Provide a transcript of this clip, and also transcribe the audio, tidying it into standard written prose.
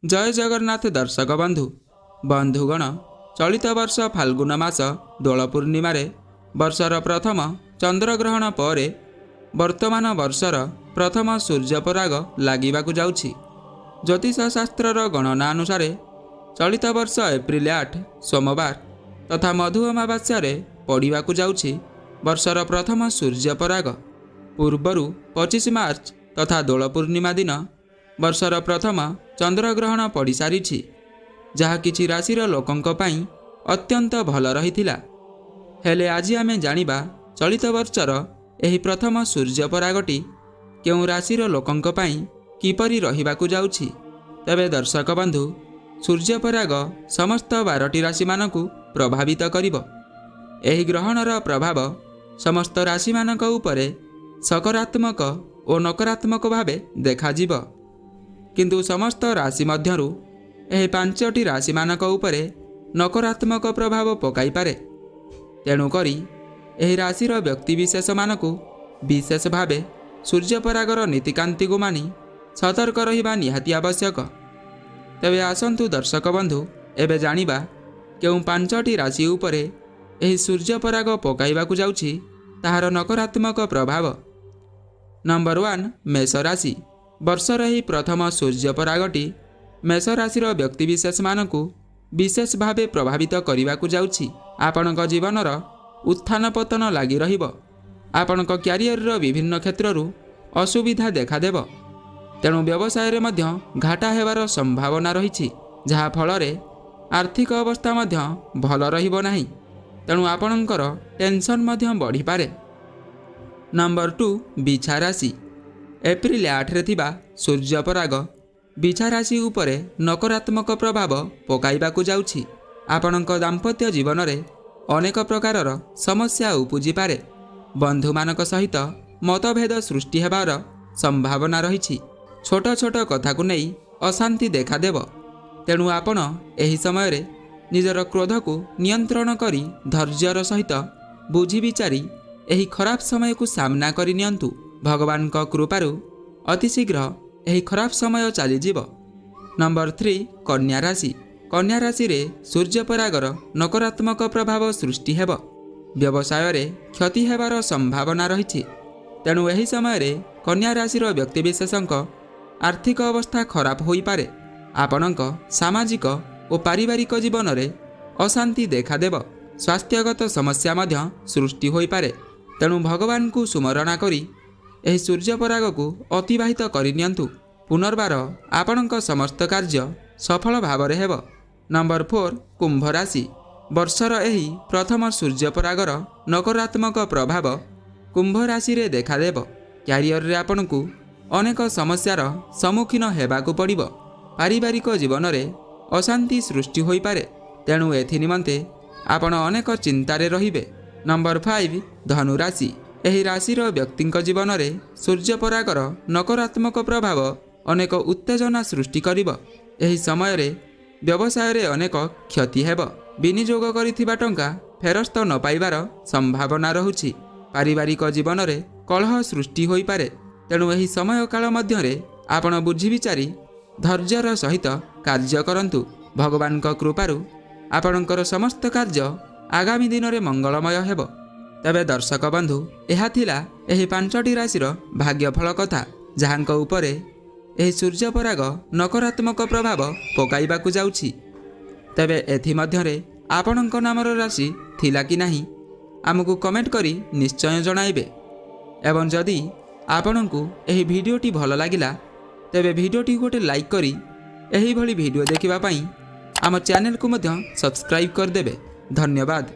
जय जगन्नाथ दर्शक बंधुगण चलित वर्ष फाल्गुन मास दोल पूर्णिम वर्षर प्रथम चंद्रग्रहण पर वर्तमान वर्षर प्रथम सूर्यपराग लागिबाकु जाउछि। ज्योतिष शास्त्रर गणना अनुसार चलित वर्ष एप्रिल 8 सोमवार तथा मधु अमावास्या पड़ाकू जाउछि वर्षर प्रथम सूर्यपराग। पूर्वरु 25 मार्च तथा दोल पूर्णिमा दिन वर्षर प्रथम चंद्रग्रहण पड़ सारी, जहा किछि राशिर लोकंक पई अत्यंत भल रहिथिला। हेले आज आमे जानिबा चलित वर्षर एही प्रथम सूर्यपरागटी केउ राशिर लोकंक पई किपरि रहिबाकु जाउछि। तबे दर्शक बंधु, सूर्यपराग समस्त 12टी राशि मानकु प्रभावित करिब। एही ग्रहणर प्रभाव समस्त राशि मानक उपरे सकारात्मक और नकारात्मक भावे देखाजिब, किंतु समस्त राशि मध्यरु एही 5टी राशि मानक उपरे नकारात्मक प्रभाव पकाई पारे। तेणु करी एही राशिर व्यक्तिविशेष मानकु विशेष भावे सूर्यपरागर नीतिकांति को मानि सतर्क रहिबा निहाती आवश्यक। तबे आसंतु दर्शक बंधु, एबे जानिबा केउ 5टी राशि उपरे एही सूर्यपराग पकाइबाकु जाउछि ताहार नकारात्मक प्रभाव। नंबर 1 मेष राशि। वर्षर एही प्रथम सूर्यपरागटी मेष राशिर व्यक्तिविशेष मानकु विशेष भावे प्रभावित करिबाकु जाउछि। आपणक जीवनर उत्थान पतन लागि रहिब। आपणक क्यारियर विभिन्न क्षेत्ररु असुविधा देखादेव। तेणु व्यवसाय रे मध्य घाटा हेबार संभावना रहिछि, जहा फलरे आर्थिक अवस्था मध्य भल रहिबो नाही। तेणु आपणकर टेंशन मध्य बढ़ी पारे। नंबर 2 बिछा राशि। एप्रिल 8 रे थिबा सूर्यपराग बिछा राशि उपरे नकारात्मक प्रभाव पकाइबाकु जाउछि। आपणक दाम्पत्य जीवन रे अनेक प्रकारर समस्या उपजी पारे। बंधु मानक सहित मतभेद सृष्टि हेबार संभावना रहिछि। छोट छोट कथा को नहीं अशांति देखादेव। तेणु आपण एही समय रे निजर क्रोध को नियंत्रण करी धैर्यर सहित बुझी विचारी एही खराब समय को सामना करि नियंतु। भगवान का कृपारु अतिशीघ्र एही खराब समय चलीजिब। नंबर 3 कन्या राशि। कन्या राशि रे सूर्यपरागर नकारात्मक प्रभाव सृष्टि हेब। व्यवसाय रे क्षति हेबार संभावना रहिछि। तेणु एही समय रे कन्या राशिर व्यक्तिविशेषक आर्थिक अवस्था खराब होई पारे। आपणक सामाजिक और पारिवारिक जीवन रे अशांति देखादेव। स्वास्थ्यगत समस्या मध्य सृष्टि होई पारे। तेणु भगवान को सुमरणा करी एही सूर्यपराग को अतिबाहित करिनियंतु। पुनर्बार आपणक समस्त कार्य सफल भावरे हेब। नंबर 4 कुंभ राशि। वर्षर एही प्रथम सूर्यपरागर नकारात्मक प्रभाव कुंभ राशि रे देखादेव। क्यारियर रे आपणकु अनेक समस्यार सम्मुखीन हेबाकु पड़िब। पारिवारिक जीवन रे अशांति सृष्टि होई पारे। तेणु एथि निमंते आपण अनेक चिंतारे रहिबे। नंबर 5 धनु राशि। एही राशिर व्यक्तिंक जीवन रे सूर्यपरागर नकारात्मक प्रभाव अनेक उत्तेजना सृष्टि करिब। एही समय रे व्यवसाय रे अनेक क्षति हेब। विनियोग करिथिबा टंका फेरस्त न पाइबार संभावना रहुछि। पारिवारिक जीवन रे कलह सृष्टि होई पारे। तेणु एही समय काल मध्य रे आपण बुझी विचारी धैर्यर सहित कार्य करंतु। भगवान का कृपारु आपणकर समस्त कार्य आगामी दिन रे मंगलमय हेब। तबे दर्शक बंधु, एहा थिला एही 5टी राशिर भाग्यफल कथा, जहांक उपरे एही सूर्यपराग नकारात्मक प्रभाव पकाइबाकु जाउछि। तबे एथि मध्यरे आपणक नामर राशि थिला कि नाही आमको कमेंट करी निश्चय जणाइबे। एवं जदि आपणकु एही भिडियोटी भल लागिला तेबे भिडियोटी गोटे लाइक करी एही भली भिडियो देखिबा पई आम चैनल को मध्य सब्सक्राइब कर देबे। धन्यवाद।